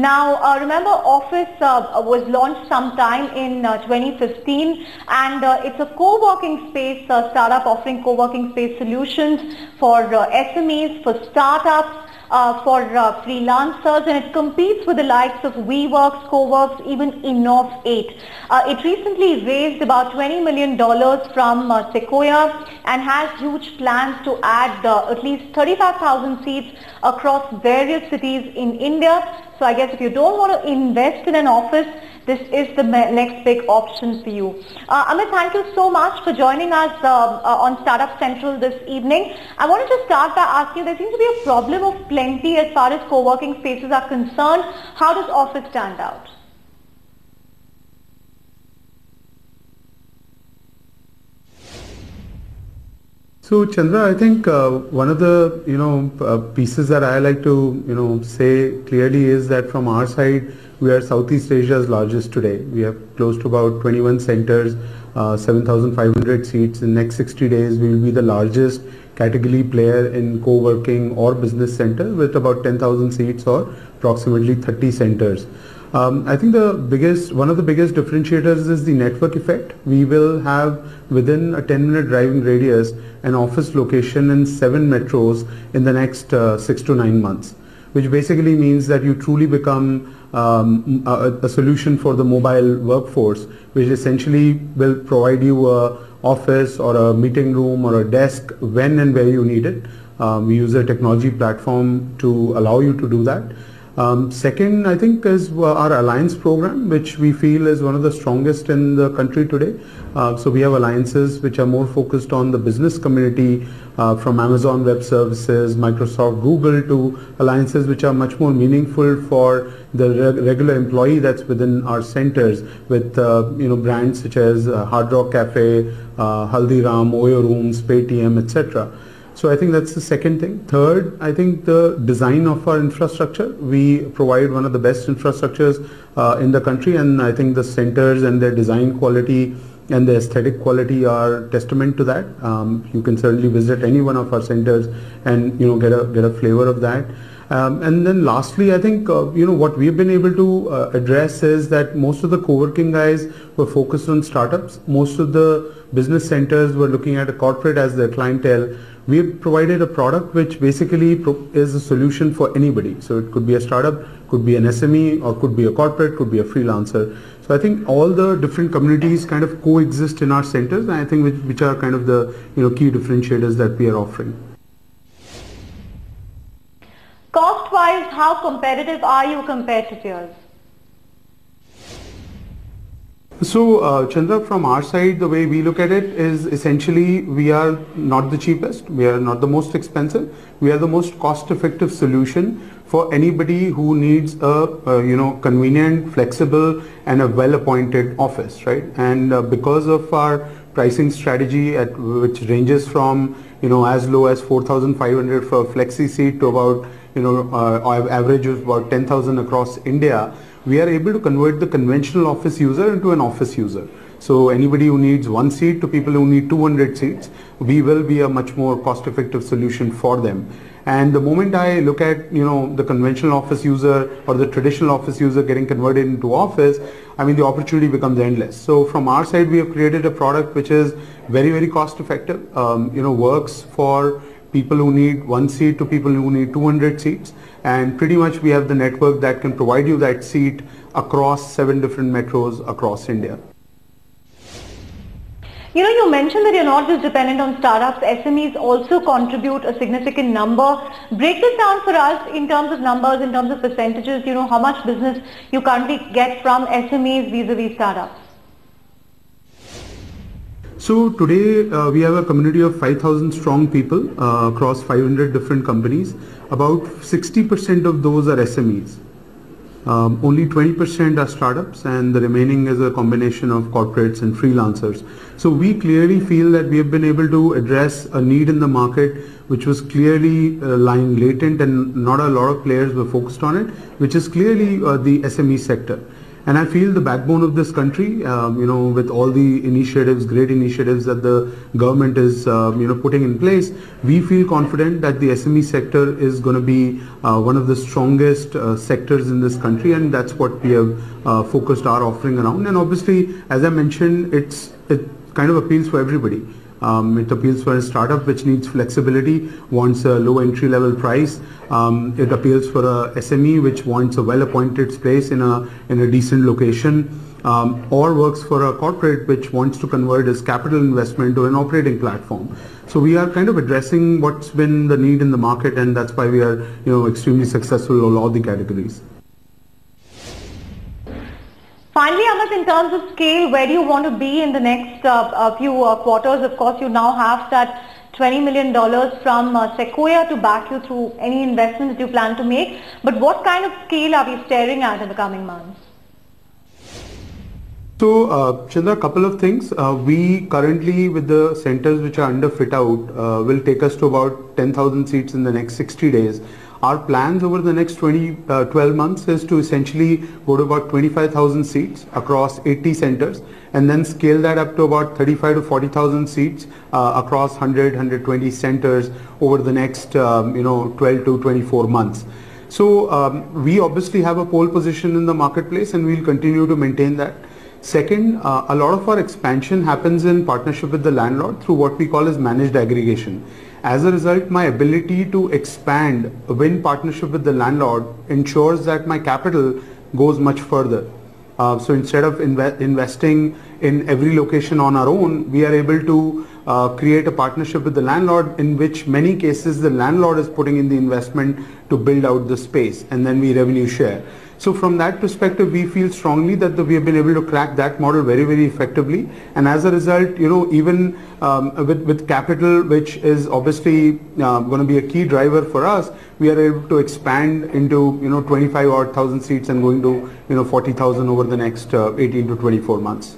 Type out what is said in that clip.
Now, remember, Awfis was launched sometime in 2015, and it's a co-working space startup offering co-working space solutions for SMEs, for startups, for freelancers, and it competes with the likes of WeWorks, CoWorks, even Inov8. It recently raised about $20 million from Sequoia and has huge plans to add at least 35,000 seats across various cities in India. So I guess if you don't want to invest in an office, this is the next big option for you. Amit, thank you so much for joining us on Startup Central this evening. I wanted to start by asking, there seems to be a problem of plenty as far as co-working spaces are concerned. How does Awfis stand out? So Chandra, I think one of the pieces that I like to say clearly is that from our side we are Southeast Asia's largest today. We have close to about 21 centers, 7,500 seats. In the next 60 days we will be the largest category player in co-working or business center with about 10,000 seats or approximately 30 centers. I think one of the biggest differentiators is the network effect. We will have within a 10-minute driving radius an office location in 7 metros in the next 6 to 9 months, which basically means that you truly become a solution for the mobile workforce, which essentially will provide you a office or a meeting room or a desk when and where you need it. We use a technology platform to allow you to do that. Second, I think, is our alliance program, which we feel is one of the strongest in the country today. So we have alliances which are more focused on the business community, from Amazon Web Services, Microsoft, Google, to alliances which are much more meaningful for the regular employee that's within our centers, with brands such as Hard Rock Cafe, Haldiram, Oyo Rooms, Paytm, etc. So I think that's the second thing. Third, I think the design of our infrastructure. We provide one of the best infrastructures in the country, and I think the centers and their design quality and the aesthetic quality are testament to that. You can certainly visit any one of our centers and get a flavor of that. And then lastly, I think what we've been able to address is that most of the co-working guys were focused on startups. Most of the business centers were looking at a corporate as their clientele. We've provided a product which basically is a solution for anybody. So it could be a startup, could be an SME, or could be a corporate, could be a freelancer. So I think all the different communities kind of coexist in our centers, and I think which are kind of the key differentiators that we are offering. Cost-wise, how competitive are you compared to peers? So Chandra, from our side, the way we look at it is essentially we are not the cheapest, we are not the most expensive, we are the most cost-effective solution for anybody who needs a convenient, flexible, and a well-appointed office, right? And because of our pricing strategy, which ranges from as low as 4,500 for a flexi seat to about average of about 10,000 across India, we are able to convert the conventional office user into an office user. So anybody who needs 1 seat to people who need 200 seats, we will be a much more cost-effective solution for them. And the moment I look at the conventional office user or the traditional office user getting converted into office, I mean the opportunity becomes endless. So from our side, we have created a product which is very, very cost-effective. Works for people who need 1 seat to people who need 200 seats, and pretty much we have the network that can provide you that seat across 7 different metros across India. You mentioned that you're not just dependent on startups. SMEs also contribute a significant number. Break this down for us in terms of numbers, in terms of percentages, how much business you currently get from SMEs vis-a-vis startups. So today we have a community of 5,000 strong people across 500 different companies. About 60% of those are SMEs. Only 20% are startups, and the remaining is a combination of corporates and freelancers. So we clearly feel that we have been able to address a need in the market which was clearly lying latent and not a lot of players were focused on it, which is clearly the SME sector. And I feel the backbone of this country, with all the initiatives, great initiatives that the government is, putting in place, we feel confident that the SME sector is going to be one of the strongest sectors in this country, and that's what we have focused our offering around. And obviously, as I mentioned, it kind of appeals for everybody. It appeals for a startup which needs flexibility, wants a low entry level price. It appeals for a SME which wants a well-appointed space in a decent location, or works for a corporate which wants to convert its capital investment to an operating platform. So we are kind of addressing what's been the need in the market, and that's why we are extremely successful in all the categories. Finally, Amit, in terms of scale, where do you want to be in the next few quarters? Of course, you now have that $20 million from Sequoia to back you through any investment that you plan to make. But what kind of scale are we staring at in the coming months? So, Chandra, a couple of things. We currently, with the centers which are under fit out, will take us to about 10,000 seats in the next 60 days. Our plans over the next 12 months is to essentially go to about 25,000 seats across 80 centers, and then scale that up to about 35 to 40,000 seats across 120 centers over the next 12 to 24 months. So we obviously have a pole position in the marketplace, and we'll continue to maintain that. Second, a lot of our expansion happens in partnership with the landlord through what we call as managed aggregation. As a result, my ability to expand in partnership with the landlord ensures that my capital goes much further. So instead of investing in every location on our own, we are able to create a partnership with the landlord, in which many cases the landlord is putting in the investment to build out the space, and then we revenue share. So from that perspective, we feel strongly that we have been able to crack that model very, very effectively. And as a result, even with capital, which is obviously going to be a key driver for us, we are able to expand into 25,000 seats and going to 40,000 over the next 18 to 24 months.